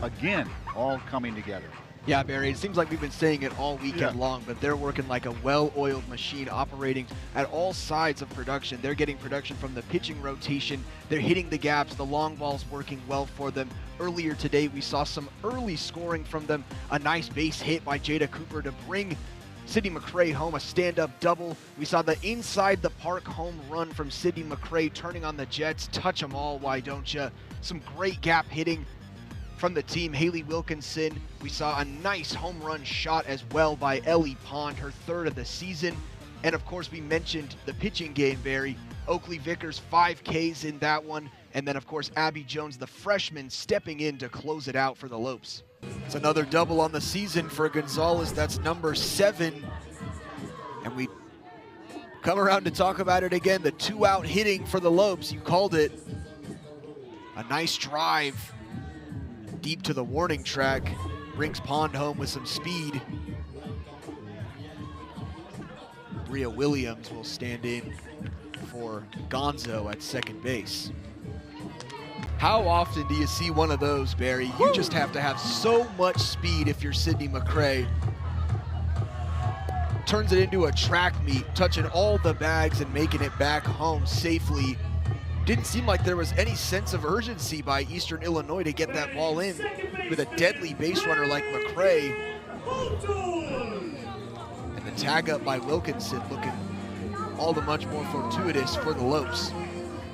again, all coming together. Yeah, Barry, it seems like we've been saying it all weekend long, but they're working like a well-oiled machine, operating at all sides of production. They're getting production from the pitching rotation. They're hitting the gaps. The long ball's working well for them. Earlier today, we saw some early scoring from them. A nice base hit by Jada Cooper to bring Sydney McRae home, a stand-up double. We saw the inside the park home run from Sydney McRae, turning on the Jets. Touch them all, why don't you? Some great gap hitting from the team. Haley Wilkinson, we saw a nice home run shot as well by Ellie Pond, her third of the season. And of course, we mentioned the pitching game, Barry. Oakley Vickers, 5 Ks in that one. And then, of course, Abby Jones, the freshman, stepping in to close it out for the Lopes. It's another double on the season for Gonzalez. That's number 7. And we come around to talk about it again. The 2-out hitting for the Lopes. You called it. A nice drive deep to the warning track. Brings Pond home with some speed. Bria Williams will stand in for Gonzo at second base. How often do you see one of those, Barry? You just have to have so much speed if you're Sydney McRae. Turns it into a track meet, touching all the bags and making it back home safely. Didn't seem like there was any sense of urgency by Eastern Illinois to get that ball in with a deadly base runner like McRae. And the tag up by Wilkinson looking all the much more fortuitous for the Lopes.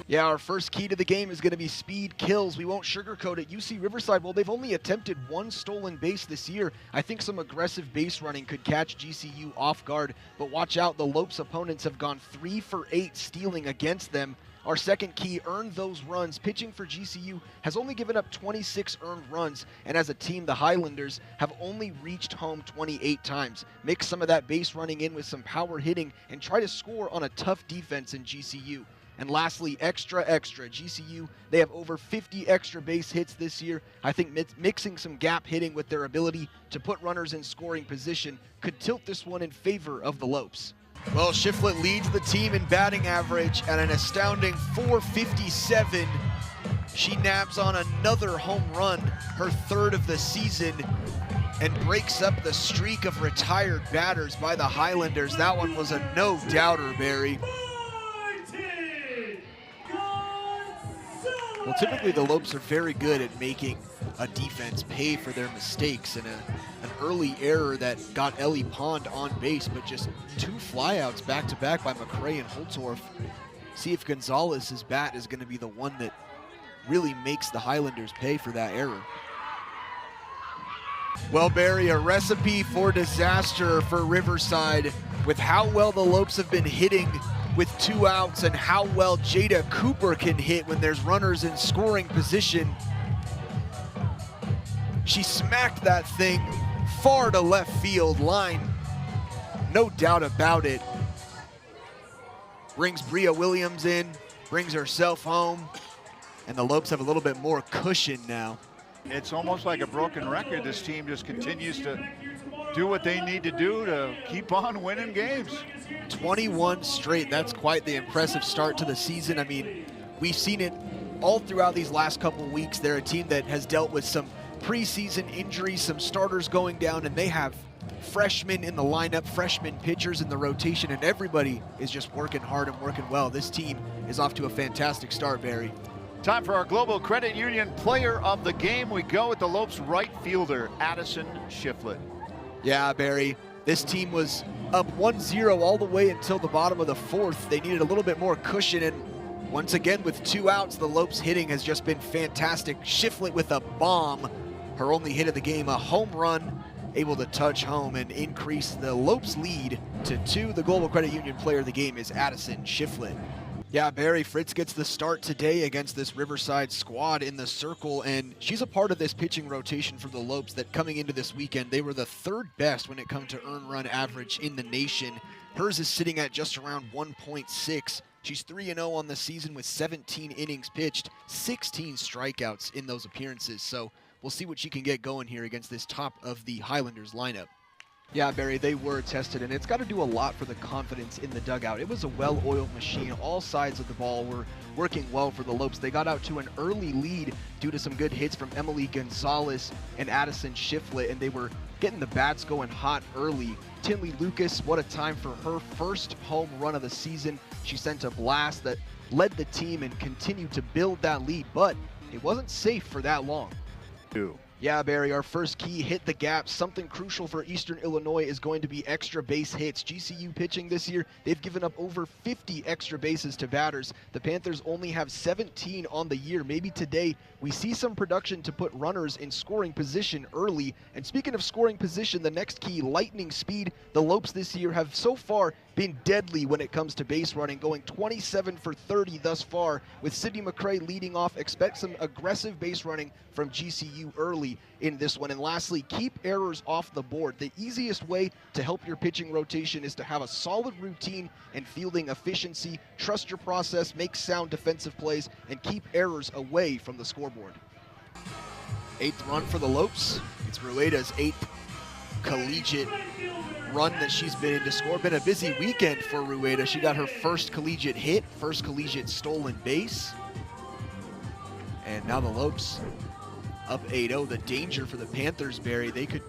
Yeah, our first key to the game is going to be speed kills. We won't sugarcoat it. UC Riverside, well, they've only attempted 1 stolen base this year. I think some aggressive base running could catch GCU off guard, but watch out, the Lopes opponents have gone 3 for 8 stealing against them. Our second key, earn those runs. Pitching for GCU has only given up 26 earned runs, and as a team, the Highlanders have only reached home 28 times. Mix some of that base running in with some power hitting and try to score on a tough defense in GCU. And lastly, extra. GCU, they have over 50 extra base hits this year. I think mixing some gap hitting with their ability to put runners in scoring position could tilt this one in favor of the Lopes. Well, Shiflett leads the team in batting average at an astounding .457. She nabs on another home run, her third of the season, and breaks up the streak of retired batters by the Highlanders. That one was a no-doubter, Barry. Well, typically the Lopes are very good at making a defense pay for their mistakes, and an early error that got Ellie Pond on base, but just 2 flyouts back-to-back by McRae and Holtorf. See if Gonzalez's bat is going to be the one that really makes the Highlanders pay for that error. Well, Barry, a recipe for disaster for Riverside with how well the Lopes have been hitting with 2 outs and how well Jada Cooper can hit when there's runners in scoring position. She smacked that thing far to left field line, no doubt about it. Brings Bria Williams in, brings herself home, and the Lopes have a little bit more cushion now. It's almost like a broken record. This team just continues to do what they need to do to keep on winning games. 21 straight, that's quite the impressive start to the season. I mean, we've seen it all throughout these last couple weeks. They're a team that has dealt with some preseason injuries, some starters going down, and they have freshmen in the lineup, freshman pitchers in the rotation, and everybody is just working hard and working well. This team is off to a fantastic start, Barry. Time for our Global Credit Union Player of the Game. We go with the Lopes right fielder, Addison Shiflett. Yeah, Barry, this team was up 1-0 all the way until the bottom of the 4th. They needed a little bit more cushion, and once again with 2 outs, the Lopes hitting has just been fantastic. Shiflett with a bomb, her only hit of the game, a home run, able to touch home and increase the Lopes lead to 2. The Global Credit Union Player of the Game is Addison Shiflett. Yeah, Barry, Fritz gets the start today against this Riverside squad in the circle, and she's a part of this pitching rotation for the Lopes that coming into this weekend, they were the 3rd best when it comes to earned run average in the nation. Hers is sitting at just around 1.6. She's 3-0 on the season with 17 innings pitched, 16 strikeouts in those appearances, so we'll see what she can get going here against this top of the Highlanders lineup. Yeah, Barry, they were tested, and it's got to do a lot for the confidence in the dugout. It was a well-oiled machine. All sides of the ball were working well for the Lopes. They got out to an early lead due to some good hits from Emily Gonzalez and Addison Shiflett, and they were getting the bats going hot early. Tinley Lucas, what a time for her first home run of the season. She sent a blast that led the team and continued to build that lead, but it wasn't safe for that long. Yeah, Barry, our first key hit the gap. Something crucial for Eastern Illinois is going to be extra base hits. GCU pitching this year, they've given up over 50 extra bases to batters. The Panthers only have 17 on the year. Maybe today we see some production to put runners in scoring position early. And speaking of scoring position, the next key, lightning speed. The Lopes this year have so far been deadly when it comes to base running, going 27 for 30 thus far, with Sydney McCray leading off. Expect some aggressive base running from GCU early in this one. And lastly, keep errors off the board. The easiest way to help your pitching rotation is to have a solid routine and fielding efficiency. Trust your process, make sound defensive plays, and keep errors away from the scoreboard. 8th run for the Lopes. It's Rueda's 8th collegiate run that she's been in to score. Been a busy weekend for Rueda. She got her first collegiate hit, first collegiate stolen base. And now the Lopes up 8-0. The danger for the Panthers, Barry, they could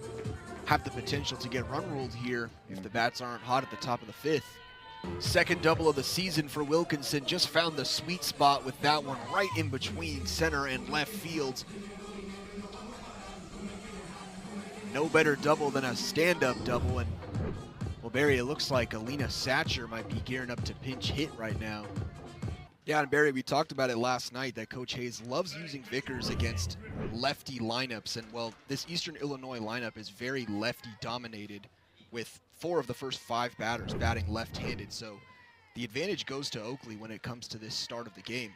have the potential to get run ruled here if the bats aren't hot at the top of the 5th. Second double of the season for Wilkinson. Just found the sweet spot with that one right in between center and left fields. No better double than a stand-up double. And well, Barry, it looks like Alina Satcher might be gearing up to pinch hit right now. Yeah, and Barry, we talked about it last night that Coach Hayes loves using Vickers against lefty lineups. And well, this Eastern Illinois lineup is very lefty dominated, with 4 of the first 5 batters batting left-handed. So the advantage goes to Oakley when it comes to this start of the game.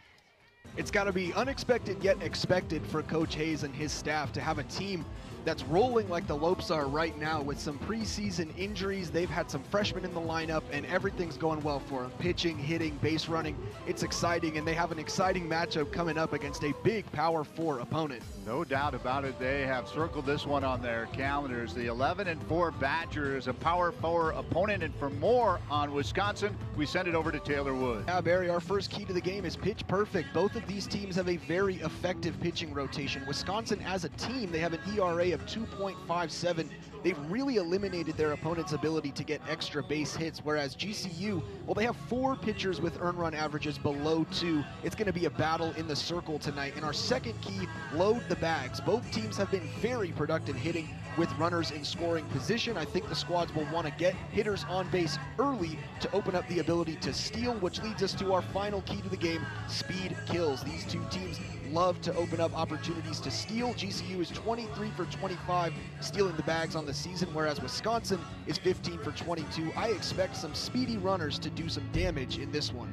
It's got to be unexpected yet expected for Coach Hayes and his staff to have a team that's rolling like the Lopes are right now with some preseason injuries. They've had some freshmen in the lineup, and everything's going well for them. Pitching, hitting, base running. It's exciting, and they have an exciting matchup coming up against a big Power 4 opponent. No doubt about it. They have circled this one on their calendars. The 11-4 Badgers, a Power 4 opponent. And for more on Wisconsin, we send it over to Taylor Wood. Yeah, Barry, our first key to the game is pitch perfect. Both of these teams have a very effective pitching rotation. Wisconsin, as a team, they have an ERA of 2.57. They've really eliminated their opponent's ability to get extra base hits, whereas GCU, well, they have 4 pitchers with earned run averages below 2. It's going to be a battle in the circle tonight. And our second key, load the bags. Both teams have been very productive hitting with runners in scoring position. I think the squads will want to get hitters on base early to open up the ability to steal, which leads us to our final key to the game, speed kills. These two teams love to open up opportunities to steal. GCU is 23 for 25 stealing the bags on the season, whereas Wisconsin is 15 for 22. I expect some speedy runners to do some damage in this one.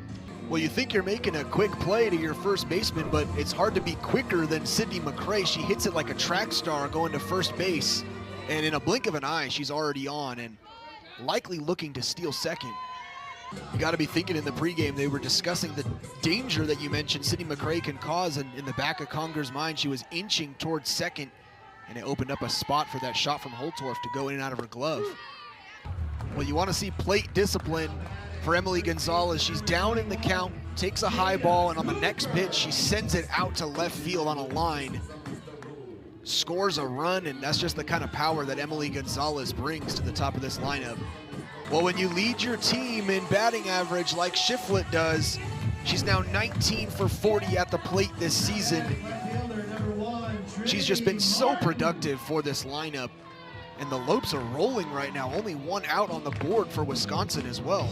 Well, you think you're making a quick play to your first baseman, but it's hard to be quicker than Sydney McCray. She hits it like a track star going to first base, and in a blink of an eye, she's already on and likely looking to steal second. You got to be thinking in the pregame, they were discussing the danger that you mentioned Sydney McCray can cause, and in the back of Conger's mind, she was inching towards second, and it opened up a spot for that shot from Holtorf to go in and out of her glove. Well, you want to see plate discipline for Emily Gonzalez. She's down in the count, takes a high ball, and on the next pitch, she sends it out to left field on a line, scores a run, and that's just the kind of power that Emily Gonzalez brings to the top of this lineup. Well, when you lead your team in batting average like Shiflett does, she's now 19 for 40 at the plate this season. She's just been so productive for this lineup, and the Lopes are rolling right now. Only 1 out on the board for Wisconsin as well.